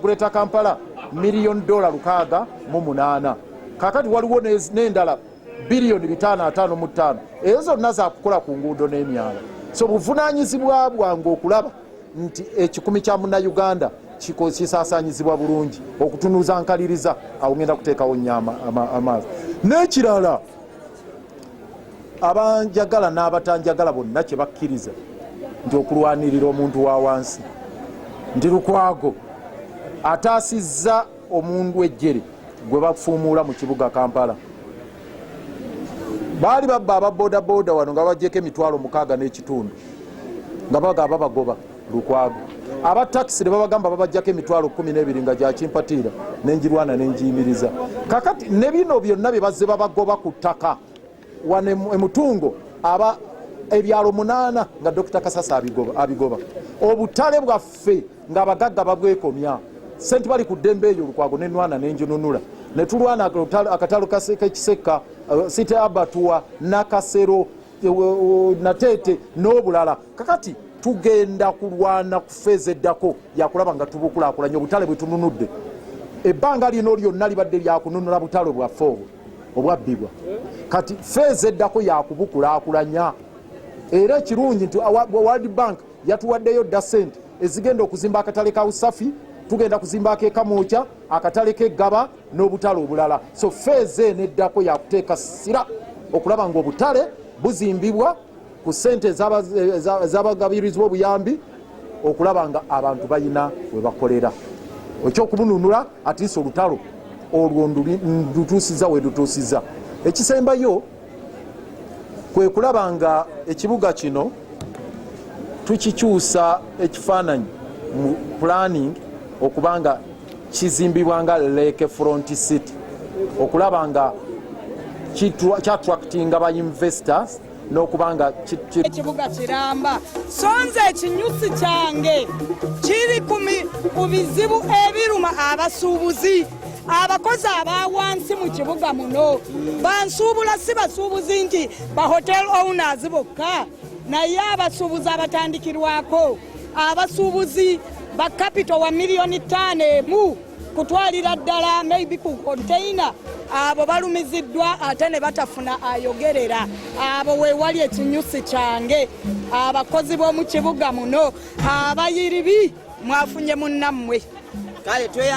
Greater Kampala $1,600,000 kakati waliwo n'endala $555 ezo zonna zakukola ku nguudo n'emyala. So buvunaanyizibwa bwange okulaba nti ekikumi kya Munnayuganda kisaasaanyizibwa bulungi okutunuuza nkaliriza awo ngenda kuteekawo nnyo amaazi. N'ekirala abanjagala n'abatanjagala bonna kye bakkiriza nti okulwanirira omuntu wa wansi ndi Lukwago ataasizza omundu ejjere gwe bafuumuula mu kibuga Kampala. Baali babba ababoodaboda wano nga bagyeko $60,000 nga bagamba bagoba Lukwago. Aba taxi ne babagamba babajjako $12,000 nga gyakimpatiira nenjirwana nenjiyimiriza. Kakati ne bino byonna bye bazze babagoba ku ttaka wano emutungo aba ebyalo 8 nga Dr. Kasasa abigoba. Obutale bwaffe nga abagagga babwekomya. Sente bali ku ddembe eyo Lukwago nenwana nenjinunula. Ne tulwana akatalo k'ekiseka Site Abattoir Nakasero Natete n'obulala. Kakati tugenda kulwana ku feezi eddako yakulaba nga tubukulaakulanya obutale bwe tununudde. Ebbanga lino lyonna libadde lyakununula butale bwaffe obwo obwabbibwa. Kati feezi eddako yakubukulaakulanya. Era ekirungi nti World Bank yatuwaddeyo dda sente ezigenda okuzimba akatale ka Usafi, tugenda kuzimba ak'Ekamwokya, akatale k'Eggaba n'obutale obulala. So feezi eno eddako yakuteeka sira okulaba ng'obutale buzimbibwa ku ssente ez'abagabirizibwa obuyambi okulaba nga abantu balina we bakolera. Ekyokubununula atiisa olutalo olwo ndutuusiza we dutuusiza. Ekisembayo kwe kulaba nga ekibuga kino tukikyusa ekifaananyi mu planning okubanga kizimbibwa nga Lake Front City okulaba nga kyattractinga ba investors n'okubanga ekibuga kiramba. So nze ekinyusi kyange kiri ku bizibu ebiruma abasuubuzi abakozi abawansi mu kibuga muno. Bansuubula si basuubuzi nti ba hotel owners bokka, naye abasuubuzi abatandikirwako, abasuubuzi ba capital wa $5,000,000 kutwalira ddala maybe ku container, abo balumiziddwa ate ne batafuna ayogerera. Abo weewali ekinyusi kyange, abakozi b'omu kibuga muno, abayiribi mwafunye munnammwe.